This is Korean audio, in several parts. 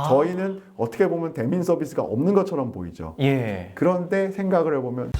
저희는 어떻게 보면 대민 서비스가 없는 것처럼 보이죠. 예. 그런데 생각을 해보면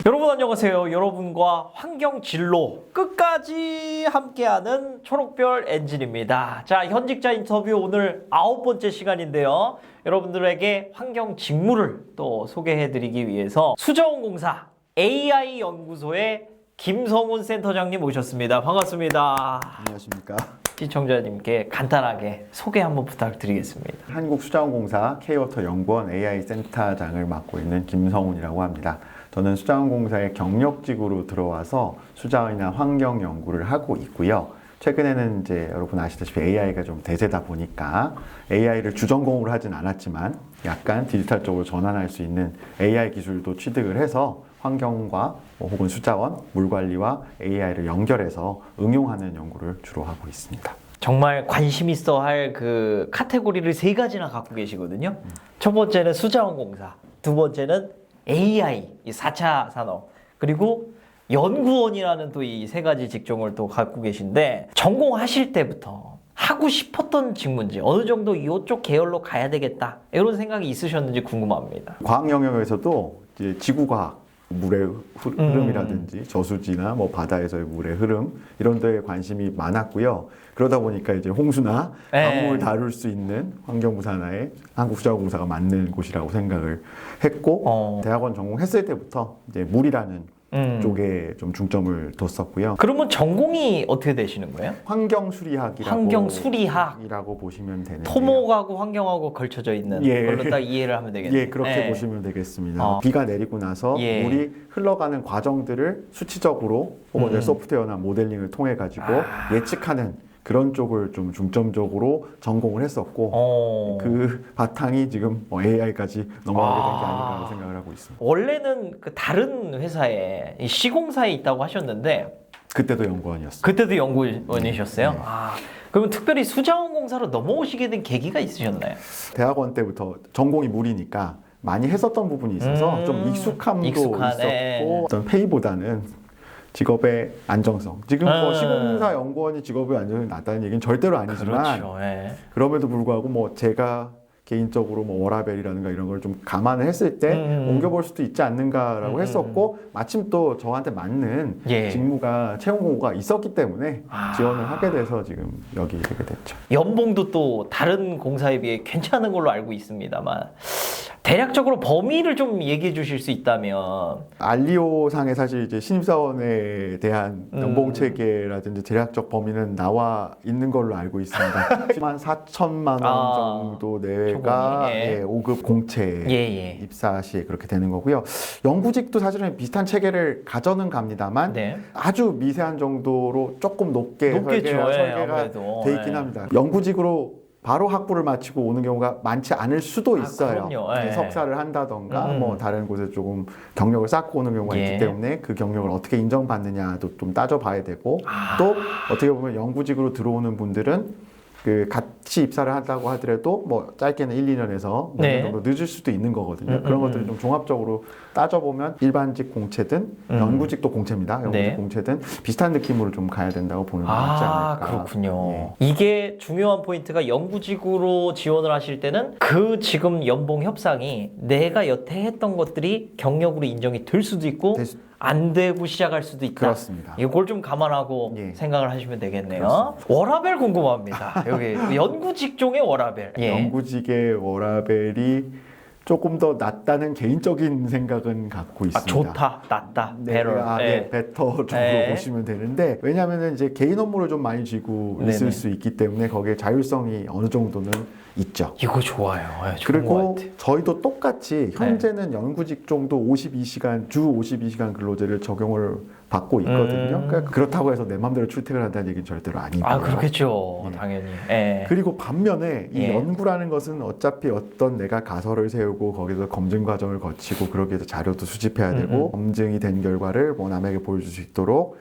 여러분 안녕하세요. 여러분과 환경 진로 끝까지 함께하는 초록별 엔진입니다. 자, 현직자 인터뷰 오늘 9번째 시간인데요. 여러분들에게 환경 직무를 또 소개해드리기 위해서 수자원공사 AI 연구소의 김성훈 센터장님 모셨습니다. 반갑습니다. 안녕하십니까. 시청자님께 간단하게 소개 한번 부탁드리겠습니다. 한국수자원공사 K워터 연구원 AI 센터장을 맡고 있는 김성훈이라고 합니다. 저는 수자원공사의 경력직으로 들어와서 수자원이나 환경 연구를 하고 있고요. 최근에는 이제 여러분 아시다시피 AI가 좀 대세다 보니까 AI를 주전공으로 하진 않았지만 약간 디지털 쪽으로 전환할 수 있는 AI 기술도 취득을 해서 환경과 혹은 수자원, 물관리와 AI를 연결해서 응용하는 연구를 주로 하고 있습니다. 정말 관심 있어 할 그 카테고리를 3가지나 갖고 계시거든요. 첫 번째는 수자원공사, 두 번째는 AI, 이 4차 산업, 그리고 연구원이라는 또 이 3가지 직종을 또 갖고 계신데 전공하실 때부터 하고 싶었던 직무인지 어느 정도 이쪽 계열로 가야 되겠다 이런 생각이 있으셨는지 궁금합니다. 과학 영역에서도 이제 지구과학, 물의 흐름이라든지 저수지나 뭐 바다에서의 물의 흐름 이런 데에 관심이 많았고요. 그러다 보니까 이제 홍수나 강물을 다룰 수 있는 환경부 산하에 한국수자원공사가 맞는 곳이라고 생각을 했고 대학원 전공했을 때부터 이제 물이라는 쪽에 좀 중점을 뒀었고요. 그러면 전공이 어떻게 되시는 거예요? 환경수리학이라고 보시면 되는데요. 토목하고 환경하고 걸쳐져 있는 걸로 딱 이해를 하면 되겠네요. 예, 그렇게 보시면 되겠습니다. 비가 내리고 나서 물이 흘러가는 과정들을 수치적으로 혹은 이제 소프트웨어나 모델링을 통해 가지고 예측하는 그런 쪽을 좀 중점적으로 전공을 했었고 그 바탕이 지금 AI까지 넘어가게 된 게 아닌가 생각을 하고 있습니다. 원래는 그 다른 회사에 이 시공사에 있다고 하셨는데 그때도 연구원이었어요. 그때도 연구원이셨어요? 네. 그러면 특별히 수자원공사로 넘어오시게 된 계기가 있으셨나요? 대학원 때부터 전공이 물이니까 많이 했었던 부분이 있어서 좀 익숙함도 있었고 어떤 페이보다는 직업의 안정성. 지금 뭐 시공사 연구원이 직업의 안정성이 낮다는 얘기는 절대로 아니지만 그렇죠. 그럼에도 불구하고 뭐 제가 개인적으로 뭐 워라밸이라든가 이런 걸 좀 감안을 했을 때 옮겨볼 수도 있지 않는가라고 했었고 마침 또 저한테 맞는 직무가 채용 공고가 있었기 때문에 지원을 하게 돼서 지금 여기 되게 됐죠. 연봉도 또 다른 공사에 비해 괜찮은 걸로 알고 있습니다만 대략적으로 범위를 좀 얘기해 주실 수 있다면 알리오상에 사실 이제 신입사원에 대한 연봉 체계라든지 대략적 범위는 나와 있는 걸로 알고 있습니다. 10만 4천만 원 정도 내외가 5급 공채 입사 시에 그렇게 되는 거고요. 연구직도 사실은 비슷한 체계를 가져는 갑니다만 아주 미세한 정도로 조금 높게 설계가 돼 있긴 합니다. 연구직으로 바로 학부를 마치고 오는 경우가 많지 않을 수도 있어요. 석사를 한다던가 뭐 다른 곳에 조금 경력을 쌓고 오는 경우가 있기 때문에 그 경력을 어떻게 인정받느냐도 좀 따져봐야 되고 또 어떻게 보면 연구직으로 들어오는 분들은 그 같이 입사를 한다고 하더라도 뭐 짧게는 1, 2년에서 몇 년 정도 늦을 수도 있는 거거든요. 그런 것들을 좀 종합적으로 따져보면 일반직 공채든 연구직도 공채입니다. 연구직 공채든 비슷한 느낌으로 좀 가야 된다고 보는 게 맞지 않을까. 그렇군요. 이게 중요한 포인트가 연구직으로 지원을 하실 때는 그 지금 연봉 협상이 내가 여태 했던 것들이 경력으로 인정이 될 수도 있고 안 되고 시작할 수도 있다. 그렇습니다. 이걸 좀 감안하고 생각을 하시면 되겠네요. 워라밸 궁금합니다. 여기 연구 직종의 워라밸. 연구직의 워라밸이 조금 더 낫다는 개인적인 생각은 갖고 있습니다. 좋다, 낫다, 베터 쪽으로 보시면 되는데 왜냐하면 이제 개인 업무를 좀 많이 쥐고 있을 수 있기 때문에 거기에 자율성이 어느 정도는 있죠. 이거 좋아요. 그리고 저희도 똑같이 현재는 연구직 정도 52시간 주 52시간 근로제를 적용을 받고 있거든요. 그러니까 그렇다고 해서 내 마음대로 출퇴근한다는 얘기는 절대로 아니고요. 그렇겠죠. 당연히. 그리고 반면에 이 연구라는 것은 어차피 어떤 내가 가설을 세우고 거기서 검증 과정을 거치고 그러기 위해서 자료도 수집해야 되고 검증이 된 결과를 뭐 남에게 보여줄 수 있도록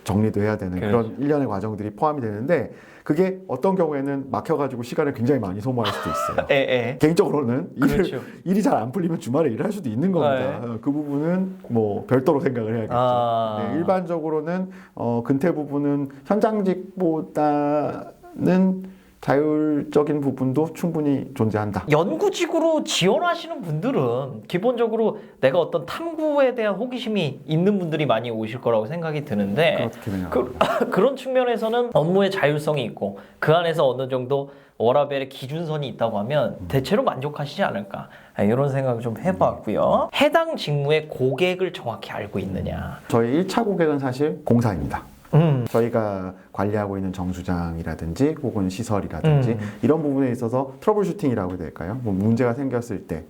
정리도 해야 되는 그런 일련의 과정들이 포함이 되는데 그게 어떤 경우에는 막혀가지고 시간을 굉장히 많이 소모할 수도 있어요. 개인적으로는 그렇죠. 일이 잘 안 풀리면 주말에 일을 할 수도 있는 겁니다. 그 부분은 뭐 별도로 생각을 해야겠죠. 네, 일반적으로는 근태 부분은 현장직보다는 자율적인 부분도 충분히 존재한다. 연구직으로 지원하시는 분들은 기본적으로 내가 어떤 탐구에 대한 호기심이 있는 분들이 많이 오실 거라고 생각이 드는데 그런 측면에서는 업무의 자율성이 있고 그 안에서 어느 정도 워라밸의 기준선이 있다고 하면 대체로 만족하시지 않을까 이런 생각을 좀 해봤고요. 해당 직무의 고객을 정확히 알고 있느냐. 저희 1차 고객은 사실 공사입니다. 저희가 관리하고 있는 정수장이라든지 혹은 시설이라든지 이런 부분에 있어서 트러블 슈팅이라고 해야 될까요? 뭐 문제가 생겼을 때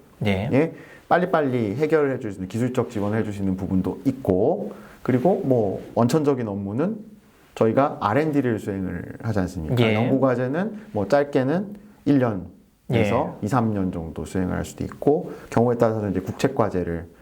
빨리빨리 해결을 해주시는 기술적 지원을 해주시는 부분도 있고 그리고 뭐 원천적인 업무는 저희가 R&D를 수행을 하지 않습니까? 연구과제는 뭐 짧게는 1년에서 2, 3년 정도 수행을 할 수도 있고 경우에 따라서는 이제 국책과제를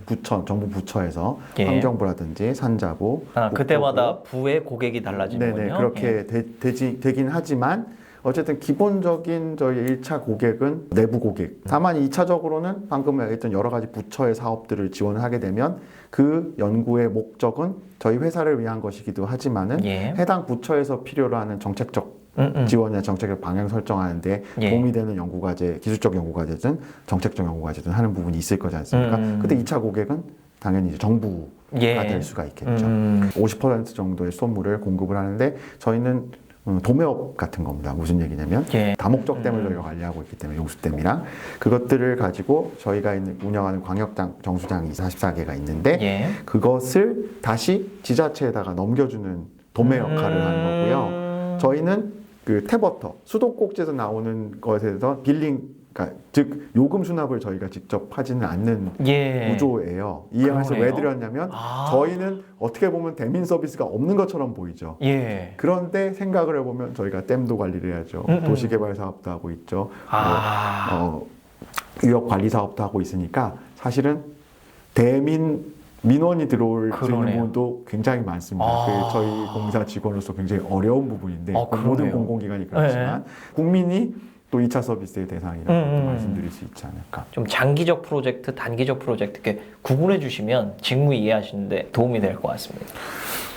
부처, 정부 부처에서 환경부라든지 산자부 그때마다 부의 고객이 달라지는군요. 네네 그렇게 되긴 하지만 어쨌든 기본적인 저희 1차 고객은 내부 고객. 다만 2차적으로는 방금 얘기했던 여러 가지 부처의 사업들을 지원을 하게 되면 그 연구의 목적은 저희 회사를 위한 것이기도 하지만은 해당 부처에서 필요로 하는 정책적 지원이나 정책적 방향 설정하는 데 도움이 되는 연구과제, 기술적 연구과제든 정책적 연구과제든 하는 부분이 있을 거지 않습니까? 그때 2차 고객은 당연히 이제 정부가 될 수가 있겠죠. 50% 정도의 수돗물을 공급을 하는데 저희는 도매업 같은 겁니다. 무슨 얘기냐면 다목적댐을 저희가 관리하고 있기 때문에 용수댐이랑 그것들을 가지고 저희가 운영하는 광역당 정수장이 44개가 있는데 그것을 다시 지자체에다가 넘겨주는 도매 역할을 하는 거고요. 저희는 그 탭워터, 수도꼭지에서 나오는 것에 대해서 빌링, 그러니까 즉 요금 수납을 저희가 직접 하지는 않는 구조예요. 이 말씀을 왜 드렸냐면 저희는 어떻게 보면 대민 서비스가 없는 것처럼 보이죠. 그런데 생각을 해보면 저희가 댐도 관리를 해야죠. 도시개발 사업도 하고 있죠. 유역 관리 사업도 하고 있으니까 사실은 민원이 들어올 수 있는 부분도 굉장히 많습니다. 저희 공사 직원으로서 굉장히 어려운 부분인데 모든 공공기관이 그렇지만 국민이 또 2차 서비스의 대상이라고 말씀드릴 수 있지 않을까. 좀 장기적 프로젝트, 단기적 프로젝트 이렇게 구분해 주시면 직무 이해하시는데 도움이 될 것 같습니다.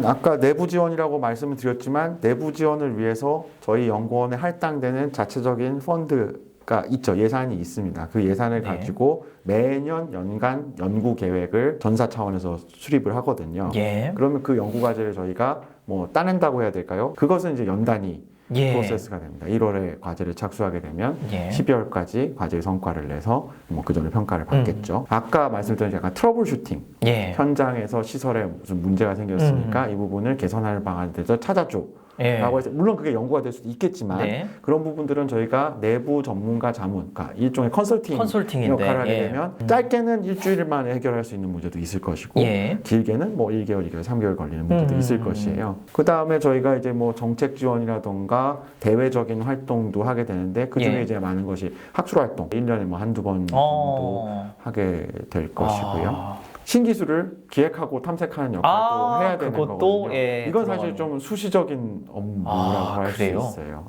아까 내부 지원이라고 말씀을 드렸지만 내부 지원을 위해서 저희 연구원에 할당되는 자체적인 펀드가 있죠. 예산이 있습니다. 그 예산을 가지고 매년 연간 연구 계획을 전사 차원에서 수립을 하거든요. 그러면 그 연구 과제를 저희가 뭐 따낸다고 해야 될까요? 그것은 이제 연단위 프로세스가 됩니다. 1월에 과제를 착수하게 되면 12월까지 과제의 성과를 내서 뭐 그 전에 평가를 받겠죠. 아까 말씀드린 약간 트러블 슈팅 현장에서 시설에 무슨 문제가 생겼으니까 이 부분을 개선할 방안에 대해서 찾아줘. 라고 해서 물론 그게 연구가 될 수도 있겠지만 그런 부분들은 저희가 내부 전문가 자문, 그러니까 일종의 컨설팅 역할을 하게 되면 짧게는 일주일 만에 해결할 수 있는 문제도 있을 것이고 길게는 뭐 1개월, 2개월, 3개월 걸리는 문제도 있을 것이에요. 그 다음에 저희가 이제 뭐 정책 지원이라던가 대외적인 활동도 하게 되는데 그 중에 이제 많은 것이 학술 활동 1년에 뭐 한두 번 정도 하게 될 것이고요. 신기술을 기획하고 탐색하는 역할도 해야 되는 거거든요. 이건 사실 좀 수시적인 업무라고 할 수 있어요.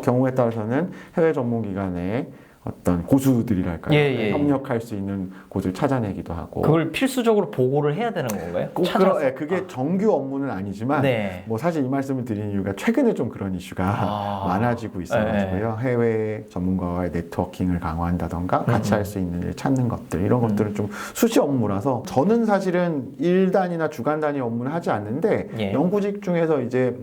경우에 따라서는 해외 전문기관의 어떤 고수들이랄까요? 협력할 수 있는 곳을 찾아내기도 하고. 그걸 필수적으로 보고를 해야 되는 건가요? 그게 정규 업무는 아니지만 뭐 사실 이 말씀을 드리는 이유가 최근에 좀 그런 이슈가 많아지고 있어가지고요. 해외 전문가와의 네트워킹을 강화한다던가 같이 할 수 있는 일 찾는 것들 이런 것들은 좀 수시 업무라서 저는 사실은 일 단위나 주간 단위 업무는 하지 않는데 연구직 중에서 이제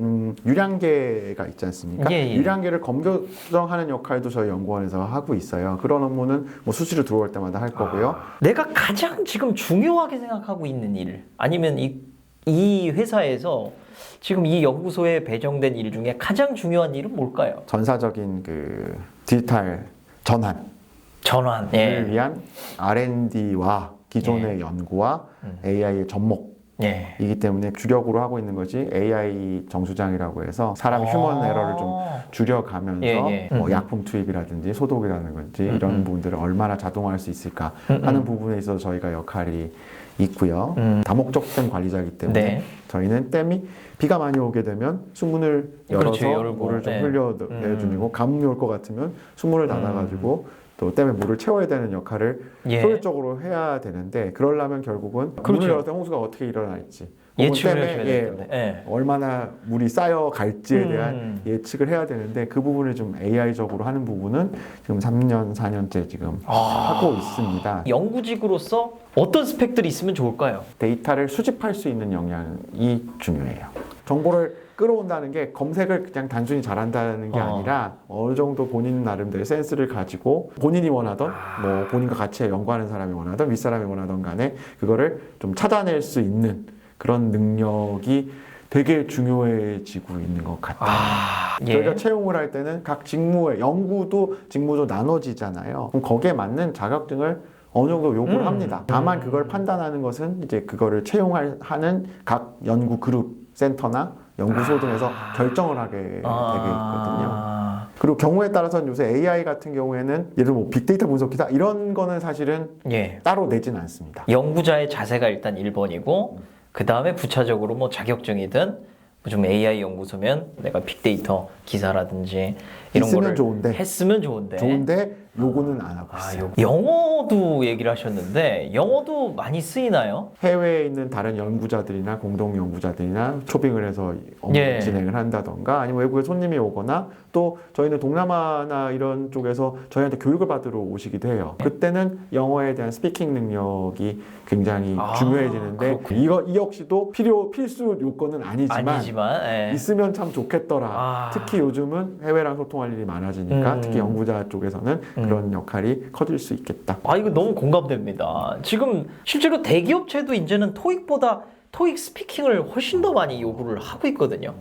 유량계가 있지 않습니까? 유량계를 검증하는 역할도 저희 연구원에서 하고 있어요. 그런 업무는 뭐 수시로 들어올 때마다 할 거고요. 내가 가장 지금 중요하게 생각하고 있는 일 아니면 이 회사에서 지금 이 연구소에 배정된 일 중에 가장 중요한 일은 뭘까요? 전사적인 그 디지털 전환을 위한 R&D와 기존의 연구와 AI의 접목 예. 이기 때문에 주력으로 하고 있는 것이 AI 정수장이라고 해서 사람 휴먼 에러를 좀 줄여가면서 예, 예. 뭐 약품 투입이라든지 소독이라든지 이런 부분들을 얼마나 자동화할 수 있을까 하는 부분에 있어서 저희가 역할이 있고요. 다목적된 관리자이기 때문에 네. 저희는 댐이 비가 많이 오게 되면 수문을 열어서 그렇죠, 열고. 물을 좀 네. 흘려내주는 거, 가뭄이 올 것 같으면 수문을 닫아가지고 또 댐에 물을 채워야 되는 역할을 예. 효율적으로 해야 되는데 그러려면 결국은 그렇죠. 문을 열었을 때 홍수가 어떻게 일어날지 혹은 예측을 댐에, 해줘야 예, 되는데. 예. 얼마나 물이 쌓여갈지에 대한 예측을 해야 되는데 그 부분을 좀 AI적으로 하는 부분은 지금 3년, 4년째 지금 하고 있습니다. 연구직으로서 어떤 스펙들이 있으면 좋을까요? 데이터를 수집할 수 있는 역량이 중요해요. 정보를 끌어온다는 게 검색을 그냥 단순히 잘한다는 게 아니라 어느 정도 본인 나름대로 센스를 가지고 본인이 원하던 뭐 본인과 같이 연구하는 사람이 원하던 윗사람이 원하던 간에 그거를 좀 찾아낼 수 있는 그런 능력이 되게 중요해지고 있는 것 같아요. 저희가 채용을 할 때는 각 직무에 연구도 직무도 나눠지잖아요. 그럼 거기에 맞는 자격증을 어느 정도 요구를 합니다. 다만 그걸 판단하는 것은 이제 그거를 채용하는 각 연구 그룹 센터나 연구소 등에서 결정을 하게 되게 있거든요. 그리고 경우에 따라서는 요새 AI 같은 경우에는 예를 들어 뭐 빅데이터 분석기다 이런 거는 사실은 예. 따로 내진 않습니다. 연구자의 자세가 일단 1번이고 그 다음에 부차적으로 뭐 자격증이든 좀 AI 연구소면 내가 빅데이터 기사라든지 이런 있으면 거를 좋은데. 했으면 좋은데 좋은데 요거는 안 하고 있어요. 영어도 얘기를 하셨는데 영어도 많이 쓰이나요? 해외에 있는 다른 연구자들이나 공동 연구자들이나 초빙을 해서 업무 예. 진행을 한다던가 아니면 외국에 손님이 오거나 또 저희는 동남아나 이런 쪽에서 저희한테 교육을 받으러 오시기도 해요. 그때는 영어에 대한 스피킹 능력이 굉장히 중요해지는데 이 역시도 필수 요건은 아니지만 예. 있으면 참 좋겠더라. 특히 요즘은 해외랑 소통할 일이 많아지니까 특히 연구자 쪽에서는 그런 역할이 커질 수 있겠다. 이거 너무 공감됩니다. 지금 실제로 대기업체도 이제는 토익보다 토익 스피킹을 훨씬 더 많이 요구를 하고 있거든요.